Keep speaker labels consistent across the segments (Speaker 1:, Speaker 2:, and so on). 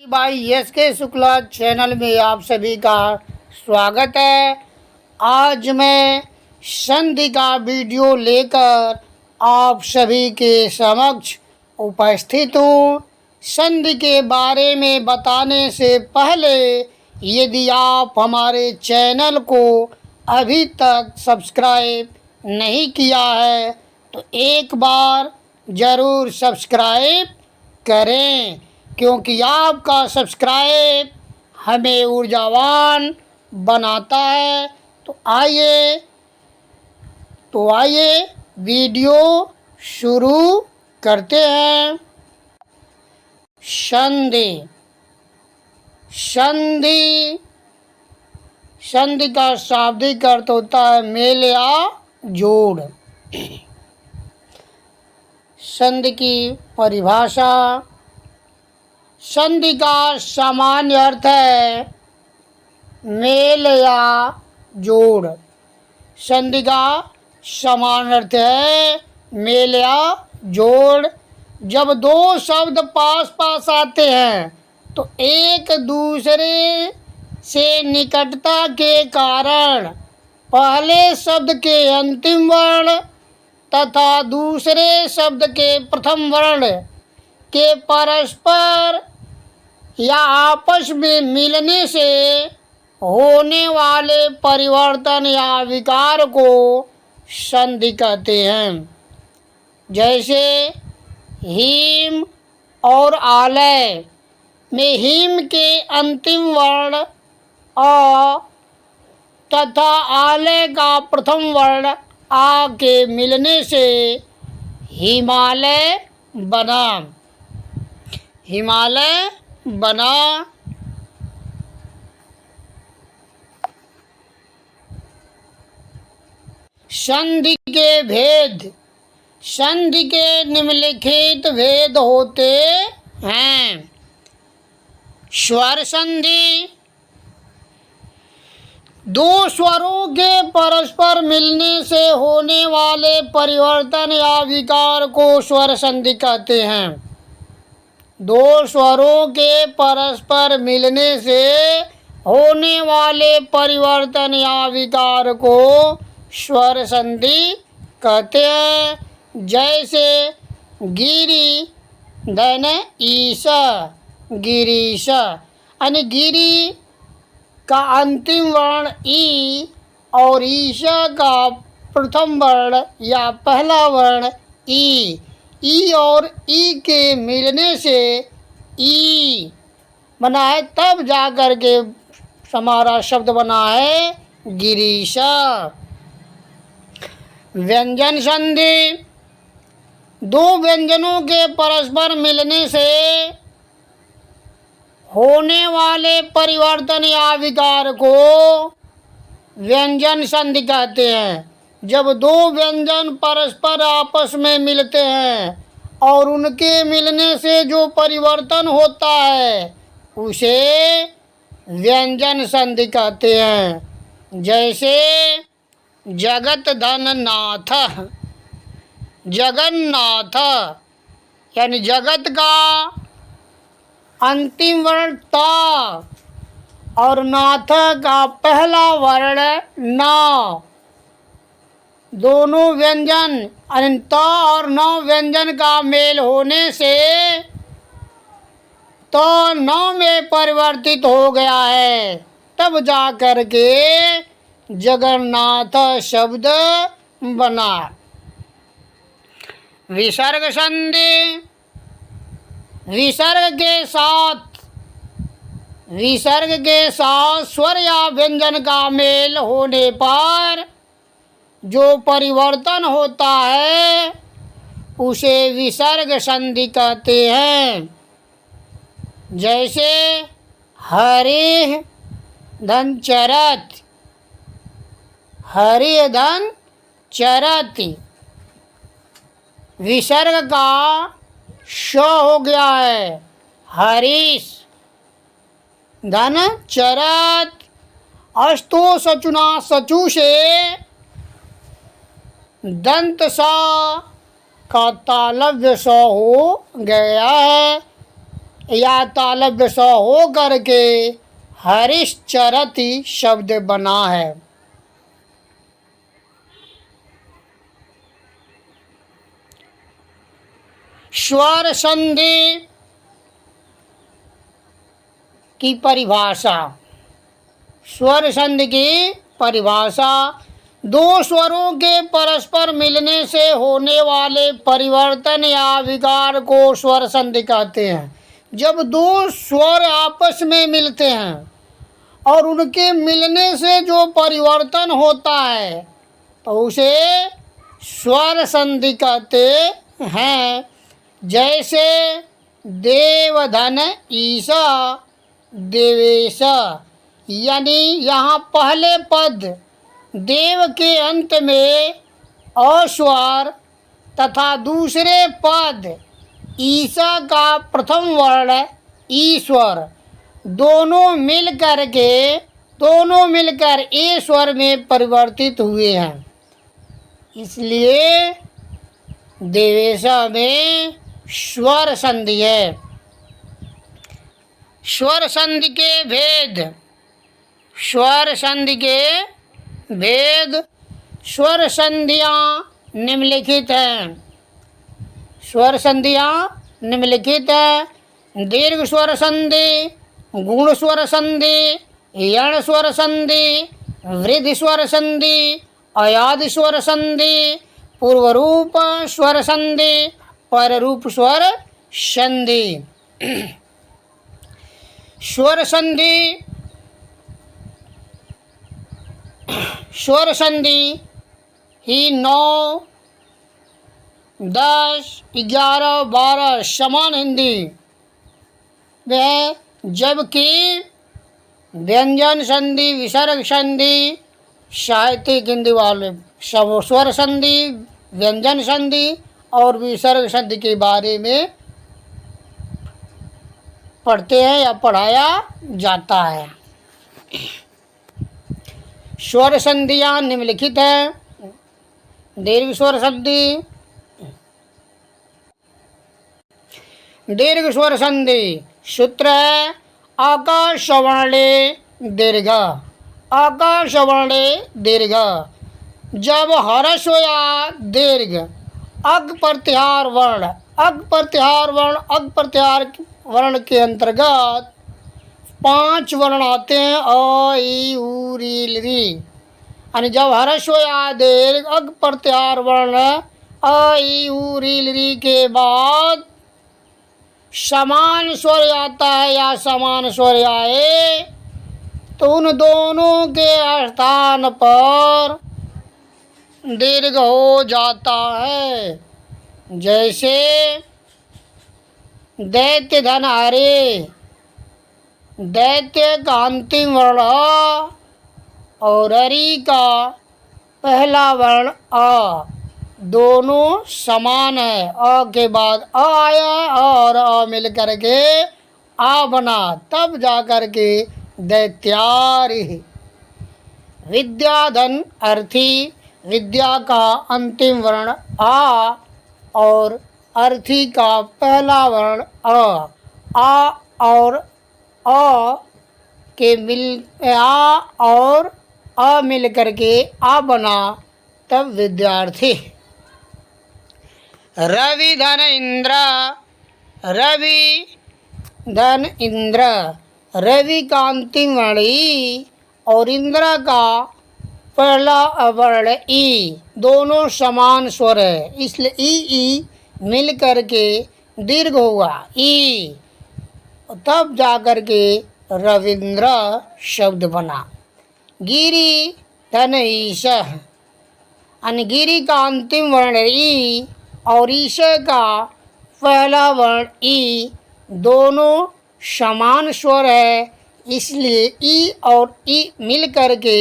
Speaker 1: भाई एस के शुक्ला चैनल में आप सभी का स्वागत है। आज मैं संधि का वीडियो लेकर आप सभी के समक्ष उपस्थित हूँ। संधि के बारे में बताने से पहले यदि आप हमारे चैनल को अभी तक सब्सक्राइब नहीं किया है तो एक बार ज़रूर सब्सक्राइब करें, क्योंकि आपका सब्सक्राइब हमें ऊर्जावान बनाता है। तो आइए वीडियो शुरू करते हैं। संधि संधि संधि का शाब्दिक अर्थ होता है मेल या जोड़। संधि की परिभाषा। संधि का सामान्य अर्थ है मेल या जोड़। संधि का सामान्य अर्थ है मेल या जोड़। जब दो शब्द पास पास आते हैं तो एक दूसरे से निकटता के कारण पहले शब्द के अंतिम वर्ण तथा दूसरे शब्द के प्रथम वर्ण के परस्पर या आपस में मिलने से होने वाले परिवर्तन या विकार को संधि कहते हैं। जैसे हिम और आलय में हिम के अंतिम वर्ण अ तथा आलय का प्रथम वर्ण आ के मिलने से हिमालय बना। हिमालय बना। संधि के भेद। संधि के निम्नलिखित भेद होते हैं। स्वर संधि। दो स्वरों के परस्पर मिलने से होने वाले परिवर्तन या विकार को स्वर संधि कहते हैं। दो स्वरों के परस्पर मिलने से होने वाले परिवर्तन या विकार को स्वर संधि कहते हैं। जैसे गिरी धन ईशा, गिरीश। यानी गिरी का अंतिम वर्ण ई और ईशा का प्रथम वर्ण या पहला वर्ण ई और ई के मिलने से ई बना है, तब जा कर के हमारा शब्द बना है गिरीशा। व्यंजन संधि। दो व्यंजनों के परस्पर मिलने से होने वाले परिवर्तन या विकार को व्यंजन संधि कहते हैं। जब दो व्यंजन परस्पर आपस में मिलते हैं और उनके मिलने से जो परिवर्तन होता है उसे व्यंजन संधि कहते हैं। जैसे जगत धन नाथ, जगन्नाथ। यानी जगत का अंतिम वर्ण ता और नाथ का पहला वर्ण ना। दोनों व्यंजन ता और न व्यंजन का मेल होने से तो न में परिवर्तित हो गया है, तब जा कर के जगन्नाथ शब्द बना। विसर्ग संधि। विसर्ग के साथ स्वर या व्यंजन का मेल होने पर जो परिवर्तन होता है उसे विसर्ग संधि कहते हैं। जैसे हरि धन चरत, हरि धन चरति। विसर्ग का श हो गया है हरीश धन चरत। अस्तो सचुना सचु से दंत सा का तालव्य स हो गया है, या तालव्य स हो करके हरिश्चरति शब्द बना है। स्वर संधि की परिभाषा। स्वर संधि की परिभाषा दो स्वरों के परस्पर मिलने से होने वाले परिवर्तन या विकार को स्वर संधि कहते हैं। जब दो स्वर आपस में मिलते हैं और उनके मिलने से जो परिवर्तन होता है तो उसे स्वर संधि कहते हैं। जैसे देवधन ईसा देवेश, यानी यहाँ पहले पद देव के अंत में अस्वर तथा दूसरे पद ईसा का प्रथम वर्ण ईश्वर दोनों मिलकर ए स्वर में परिवर्तित हुए हैं। इसलिए देवेशा में स्वर संधि है। स्वर संधि के भेद। स्वर संधि के भेद। स्वर संधियाँ निम्नलिखित हैं। स्वर संधियाँ निम्नलिखित हैं। दीर्घ स्वर संधि, गुण स्वर संधि, यण स्वर संधि, वृद्धि स्वर संधि, अयादि स्वर संधि, पूर्वरूप स्वर संधि, पररूप स्वर संधि। स्वर संधि। स्वर संधि ही 9, 10, 11, 12 समान हिंदी में, जबकि व्यंजन संधि, विसर्ग संधि साहित्यिक हिंदी वाले स्वर संधि, व्यंजन संधि और विसर्ग संधि के बारे में पढ़ते हैं या पढ़ाया जाता है। स्वर संधियाँ निम्नलिखित हैं। दीर्घ स्वर संधि। दीर्घ स्वर संधि सूत्र है आकाश वर्णे दीर्घ। आकाश वर्णे दीर्घ। जब ह्रस्व या दीर्घ अग प्रत्याहार वर्ण, अग प्रत्याहार वर्ण के अंतर्गत 5 वर्ण आते हैं अ ई उ री ल री। यानी जब ह्रस्व या दीर्घ अग प्रत्याहार वर्ण अ ई उ री ल री के बाद समान स्वर आता है या समान स्वर आए तो उन दोनों के स्थान पर दीर्घ हो जाता है। जैसे दैत्य धन हरे, दैत्य का अंतिम वर्ण अ और हरि का पहला वर्ण अ, दोनों समान है। अ के बाद अ आया और अ मिल करके आ बना, तब जा कर के दैत्यारि। विद्याधन अर्थी, विद्या का अंतिम वर्ण आ और अर्थी का पहला वर्ण अ। आ और अ के मिल आ और अ मिल करके आ बना, तब विद्यार्थी। रवि धन इंद्र, रवि धन इंद्र, रवि का अंतिम वर्ण ई और इंद्र का पहला वर्ण ई, दोनों समान स्वर है, इसलिए ई मिल करके दीर्घ हुआ ई, तब जा कर के रविंद्र शब्द बना। गिरी धन ईश, गिरी का अंतिम वर्ण ई और ईश का पहला वर्ण ई, दोनों समान स्वर है, इसलिए ई और ई मिल करके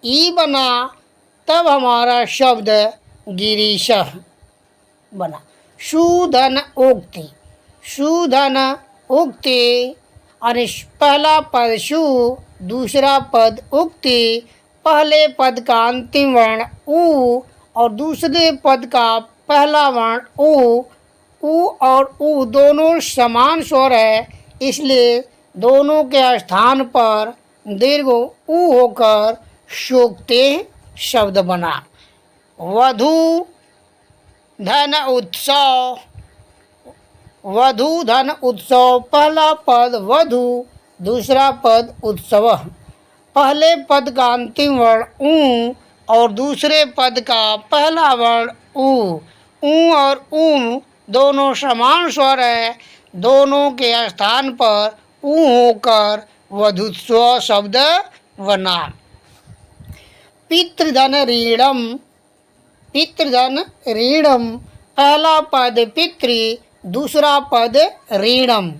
Speaker 1: ई बना, तब हमारा शब्द गिरीश बना। शूधन उक्ति, शूधन उक्ति और पहला पद शू, दूसरा पद उक्ति, पहले पद का अंतिम वर्ण उ और दूसरे पद का पहला वर्ण उ, उ और उ दोनों समान स्वर है, इसलिए दोनों के स्थान पर दीर्घ उ होकर शोकते शब्द बना। वधू धन उत्सव, वधू धन उत्सव, पहला पद वधू, दूसरा पद उत्सव। पहले पद का अंतिम वर्ण ऊ और दूसरे पद का पहला वर्ण ऊ और ऊ दोनों समान स्वर है, दोनों के स्थान पर ऊ होकर वधुत्व शब्द बना। पितृधन ऋणम, पितृधन ऋणम, पहला पद पितृ, दूसरा पद ऋणम।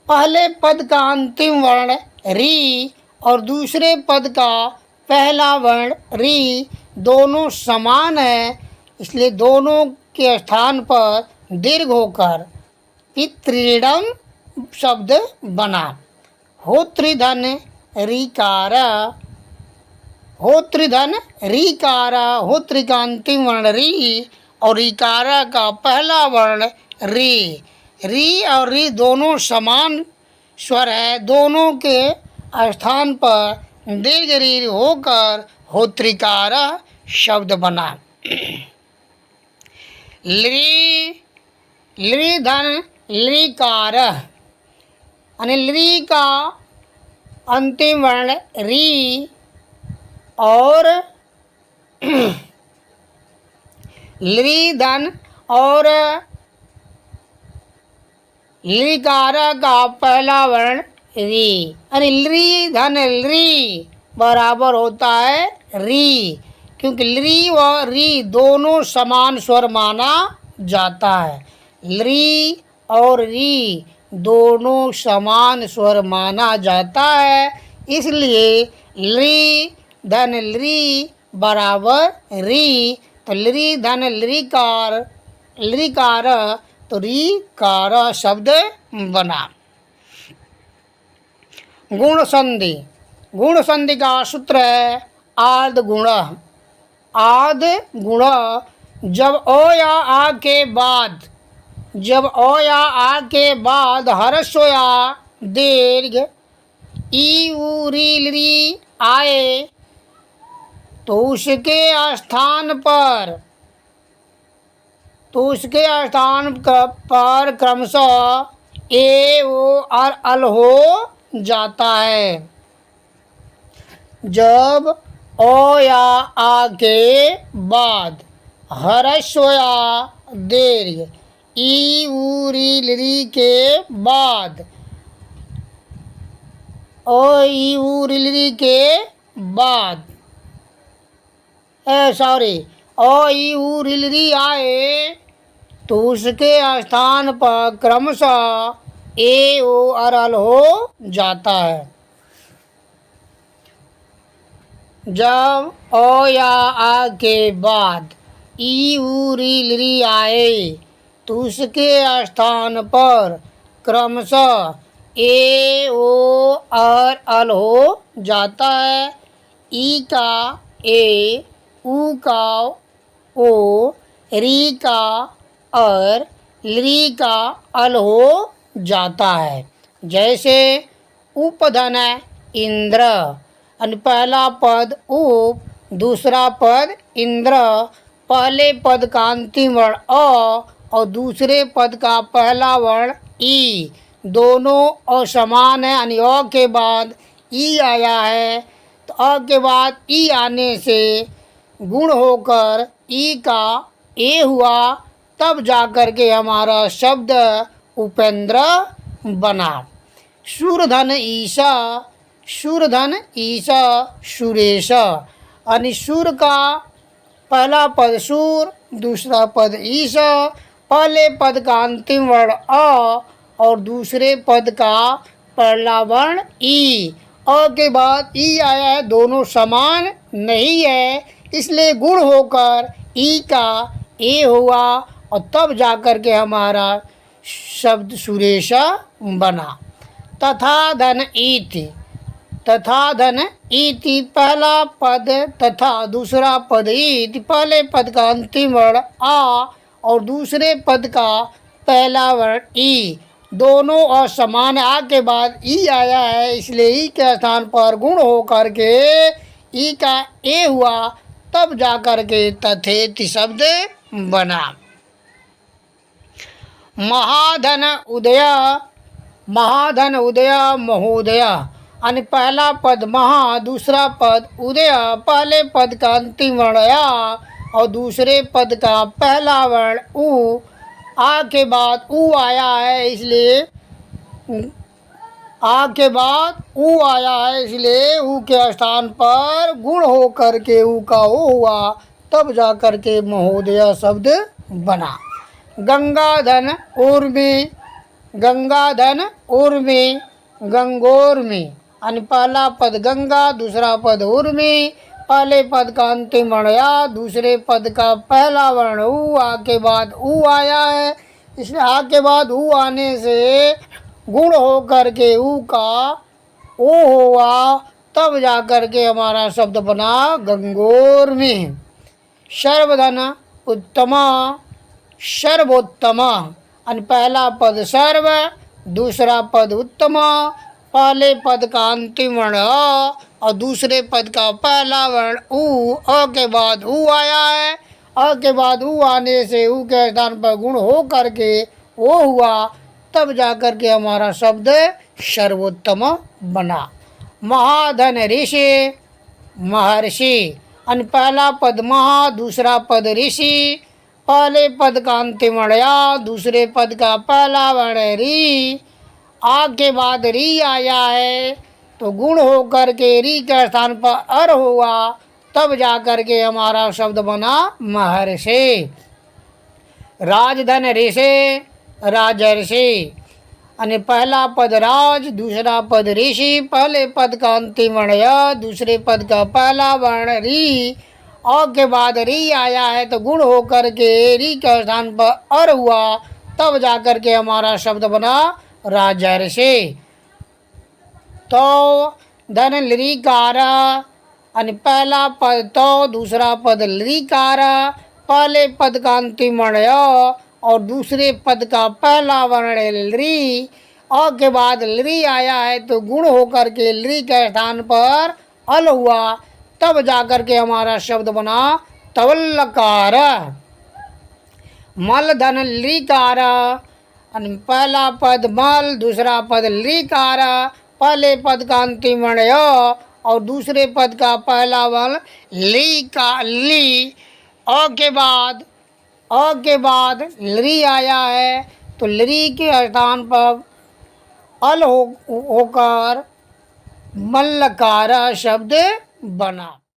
Speaker 1: पहले पद का अंतिम वर्ण री और दूसरे पद का पहला वर्ण री दोनों समान है, इसलिए दोनों के स्थान पर दीर्घ होकर पितृणम शब्द बना। होतृधन ऋकार, होतृधन ऋकार, होतृ का अंतिम वर्ण री और ऋकार का पहला वर्ण री। री और री दोनों समान स्वर है, दोनों के स्थान पर दीर्घ री होकर होत्रिकार शब्द बना। लृ, लृधन लृकार, यानी लृ का अंतिम वर्ण री और लृधन और लृकार का पहला वर्ण री, यानी लृ धन लृ बराबर होता है री, क्योंकि लृ व री दोनों समान स्वर माना जाता है। लृ और री दोनों समान स्वर माना जाता है, इसलिए लृ धन लृ बराबर री, तो लृ धन लृकार, लृकार तो ऋकार शब्द बना। गुण संधि, गुण संधि का सूत्र है आद गुण। आद गुण, जब ओ या आ के बाद, जब ओ या आ के बाद ह्रस्व या दीर्घ ई उ री लृ आए तो उसके स्थान पर, तो उसके स्थान पर क्रमशः ए ओ और अल हो जाता है। जब ओ या आ के बाद ह्रस्व या दीर्घ ई उ री लृ के बाद, ओ ई उ री लृ के बाद, सॉरी, ओ ई उ री लृ आए तो उसके स्थान पर क्रमशः ए ओ और अल हो जाता है। जब ओ या आ के बाद ई उ री लृ आए तो उसके स्थान पर क्रमशः ए ओ और अल हो जाता है। ई का ए, उ का ओ, री का और लृ का अल हो जाता है। जैसे उपधन इंद्र, यानी पहला पद उप, दूसरा पद इंद्र, पहले पद का अंतिम वर्ण अ और दूसरे पद का पहला वर्ण ई, दोनों असमान है, यानी अ के बाद ई आया है, तो अ के बाद ई आने से गुण होकर ई का ए हुआ, तब जाकर के हमारा शब्द उपेंद्र बना। शूरधन ईशा, शूरधन ईशा सुरेश, यानी शूर का पहला पद शूर, दूसरा पद ईशा, पहले पद का अंतिम वर्ण अ और दूसरे पद का पहला वर्ण ई। अ के बाद ई आया है, दोनों समान नहीं है, इसलिए गुण होकर ई का ए हुआ और तब जाकर के हमारा शब्द सुरेशा बना। तथा धन इति, तथा धन इति, पहला पद तथा दूसरा पद इति, पहले पद का अंतिम वर्ण आ और दूसरे पद का पहला वर्ण ई, दोनों और समान आ के बाद ई आया है, इसलिए ई के स्थान पर गुण हो करके ई का ए हुआ, तब जा कर के तथेति शब्द बना। महाधन उदय, महाधन उदय महोदय, यानी पहला पद महा, दूसरा पद उदय, पहले पद का अंतिम वर्ण या और दूसरे पद का पहला वर्ण उ, आ के बाद उ आया है, इसलिए आ के बाद उ आया है, इसलिए उ के स्थान पर गुण हो करके उ का ओ हुआ, तब जा कर के महोदय शब्द बना। गंगाधन उर्मी, गंगाधन उर्मी गंगोर्मी, यानी पहला पद गंगा, दूसरा पद उर्मी, पहले पद का अंतिम वर्ण या, दूसरे पद का पहला वर्ण उ, आ के बाद उ आया है, इसलिए आ के बाद उ आने से गुण हो करके उ का ओ हुआ, तब जा कर के हमारा शब्द बना गंगोर्मी। सर्वधन उत्तमा, सर्वोत्तमा, यानी पहला पद सर्व, दूसरा पद उत्तमा, पहले पद का अंतिम वर्ण अ और दूसरे पद का पहला वर्ण उ, अ के बाद उ आया है, अ के बाद उ आने से उ के स्थान पर गुण हो करके ओ हुआ, तब जा कर के हमारा शब्द सर्वोत्तम बना। महाधन ऋषि महर्षि, यानी पहला पद महा, दूसरा पद ऋषि, पहले पद का अंतिम वर्ण या, दूसरे पद का पहला वर्ण री, आ के बाद री आया है, तो गुण हो करके री के स्थान पर अर हुआ, तब जा कर के हमारा शब्द बना महर्षि। राजधन ऋषि राजर्षि, यानी पहला पद राज, दूसरा पद ऋषि, पहले पद का अंतिम वर्ण य, दूसरे पद का पहला वर्ण री, और के बाद री आया है, तो गुण हो करके री के स्थान पर अर हुआ, तब जा कर के हमारा शब्द बना राजर्षि। तो धन लृकार, यानी पहला पद तो, दूसरा पद लृकार, पहले पद का अंतिम वर्ण य और दूसरे पद का पहला वर्ण लृ, अ के बाद लृ आया है, तो गुण होकर के लृ के स्थान पर अल हुआ, तब जाकर के हमारा शब्द बना तवल्लकार। मल धन लृकार, पहला पद मल, दूसरा पद लृकार, पहले पद का अंतिम वर्ण य और दूसरे पद का पहला वर्ण ली का ली, अ के बाद लृ आया है, तो लृ के स्थान पर अल होकर मल्लकार शब्द बना।